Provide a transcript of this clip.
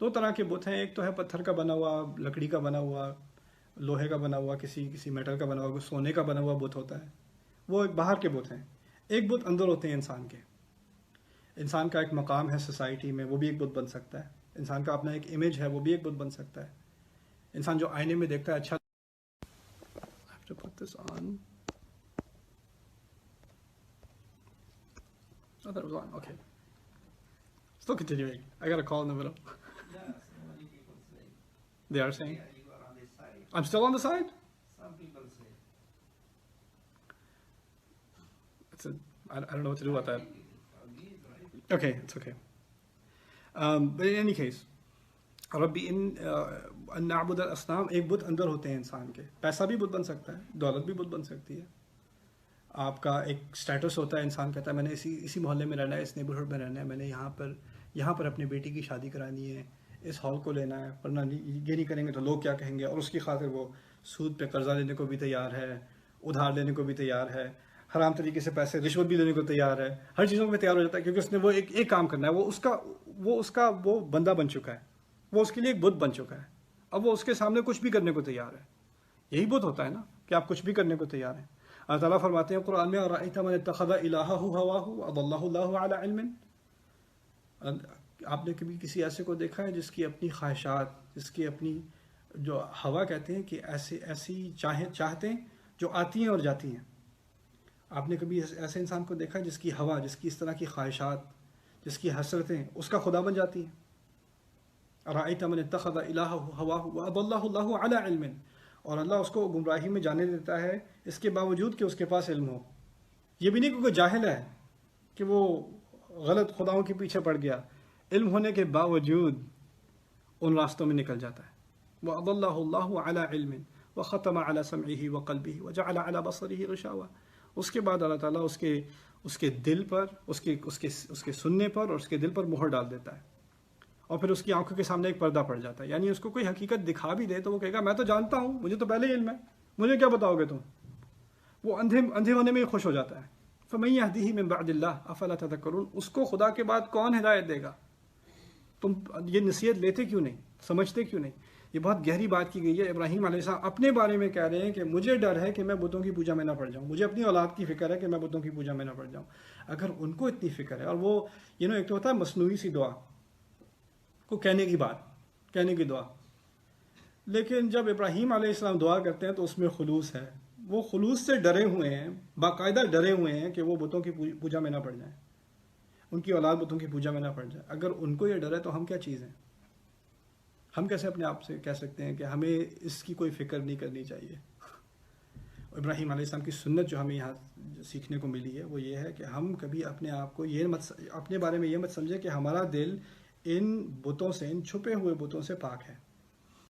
دو طرح کے بت ہیں، ایک تو ہے پتھر کا بنا ہوا، لکڑی کا بنا ہوا، لوہے کا بنا ہوا، کسی میٹل کا بنا ہوا، سونے کا بنا ہوا بت ہوتا ہے، وہ ایک باہر کے بت ہیں۔ ایک بت اندر ہوتے ہیں انسان کے، انسان کا ایک مقام ہے سوسائٹی میں، وہ بھی ایک بت بن سکتا ہے، انسان کا اپنا ایک امیج ہے، وہ بھی ایک بت بن سکتا ہے۔ انسان جو آئینے میں دیکھتا ہے اچھا I have to put this on. Oh, that was on. Okay. Still continuing. I got a call in the middle. Yeah, so many people say. They are saying, Yeah, you are on this side. I'm still on the side? Some people say. I don't know what to do about that. For me, it's right. Okay, it's okay. But in any case, ربی ان نعبد الاصنام، ایک بت اندر ہوتے ہیں انسان کے۔ پیسہ بھی بت بن سکتا ہے، دولت بھی بت بن سکتی ہے، آپ کا ایک سٹیٹس ہوتا ہے، انسان کہتا ہے میں نے اسی محلے میں رہنا ہے، اس نیبرہڈ میں رہنا ہے، میں نے یہاں پر اپنی بیٹی کی شادی کرانی ہے، اس ہال کو لینا ہے، ورنہ یہ نہیں کریں گے تو لوگ کیا کہیں گے، اور اس کی خاطر وہ سود پہ قرضہ لینے کو بھی تیار ہے، ادھار لینے کو بھی تیار ہے، حرام طریقے سے پیسے رشوت بھی لینے کو تیار ہے، ہر چیزوں میں تیار ہو جاتا ہے، کیونکہ اس نے وہ ایک کام کرنا ہے، وہ بندہ بن چکا ہے، وہ اس کے لیے ایک بت بن چکا ہے، اب وہ اس کے سامنے کچھ بھی کرنے کو تیار ہے۔ یہی بت ہوتا ہے نا کہ آپ کچھ بھی کرنے کو تیار ہیں۔ اللہ تعالیٰ فرماتے ہیں قرآن میں، اَرَأَيْتَ مَنِ اتَّخَذَ إِلَٰهَهُ هَوَاهُ وَأَضَلَّهُ اللَّهُ عَلَىٰ عِلْمٍ، آپ نے کبھی کسی ایسے کو دیکھا ہے جس کی اپنی خواہشات، جس کی اپنی جو ہوا کہتے ہیں کہ ایسی چاہتیں جو آتی ہیں اور جاتی ہیں، آپ نے کبھی ایسے انسان کو دیکھا ہے جس کی ہوا، جس کی اس طرح کی خواہشات، جس کی حسرتیں اس کا خدا بن جاتی ہیں؟ اَرَأَيْتَ مَنِ اتَّخَذَ إِلَٰهَهُ هَوَاهُ وَأَضَلَّهُ اللَّهُ عَلَىٰ عِلْمٍ، اور اللہ اس کو گمراہی میں جانے دیتا ہے اس کے باوجود کہ اس کے پاس علم ہو۔ یہ بھی نہیں کہ کوئی جاہل ہے کہ وہ غلط خداؤں کے پیچھے پڑ گیا، علم ہونے کے باوجود ان راستوں میں نکل جاتا ہے۔ وَأَضَلَّهُ اللَّهُ عَلَىٰ عِلْمٍ وَخَتَمَ عَلَىٰ سَمْعِهِ وَقَلْبِهِ وَجَعَلَ عَلَىٰ بَصَرِهِ غِشَاوَةً، اس کے بعد اللہ تعالیٰ اس کے دل پر، اس کے سننے پر اور اس کے دل پر مہر ڈال دیتا ہے، اور پھر اس کی آنکھوں کے سامنے ایک پردہ پڑ جاتا ہے، یعنی اس کو کوئی حقیقت دکھا بھی دے تو وہ کہے گا میں تو جانتا ہوں، مجھے تو پہلے ہی علم ہے، مجھے کیا بتاؤ گے تم؟ وہ اندھے ہونے میں ہی خوش ہو جاتا ہے۔ فَمَن يَهْدِهِ مِن بَعْدِ اللَّهِ أَفَلَا تَذَكَّرُونَ، اس کو خدا کے بعد کون ہدایت دے گا؟ تم یہ نصیحت لیتے کیوں نہیں، سمجھتے کیوں نہیں؟ یہ بہت گہری بات کی گئی ہے۔ ابراہیم علیہ السلام اپنے بارے میں کہہ رہے ہیں کہ مجھے ڈر ہے کہ میں بتوں کی پوجا میں نہ پڑ جاؤں، مجھے اپنی اولاد کی فکر ہے کہ میں بتوں کی پوجا میں نہ پڑ جاؤں۔ اگر ان کو اتنی فکر ہے، اور وہ ایک تو ہوتا ہے مصنوعی سی دعا کو کہنے کی دعا، لیکن جب ابراہیم علیہ السلام دعا کرتے ہیں تو اس میں خلوص ہے، وہ خلوص سے ڈرے ہوئے ہیں، باقاعدہ ڈرے ہوئے ہیں کہ وہ بتوں کی پوجا میں نہ پڑ جائیں، ان کی اولاد بتوں کی پوجا میں نہ پڑ جائے۔ اگر ان کو یہ ڈر ہے تو ہم کیا چیز ہیں؟ ہم کیسے اپنے آپ سے کہہ سکتے ہیں کہ ہمیں اس کی کوئی فکر نہیں کرنی چاہیے؟ ابراہیم علیہ السلام کی سنت جو ہمیں یہاں سیکھنے کو ملی ہے وہ یہ ہے کہ ہم کبھی اپنے آپ کو اپنے بارے میں یہ مت سمجھیں کہ ہمارا دل ان بتوں سے، ان چھپے ہوئے بتوں سے پاک ہے۔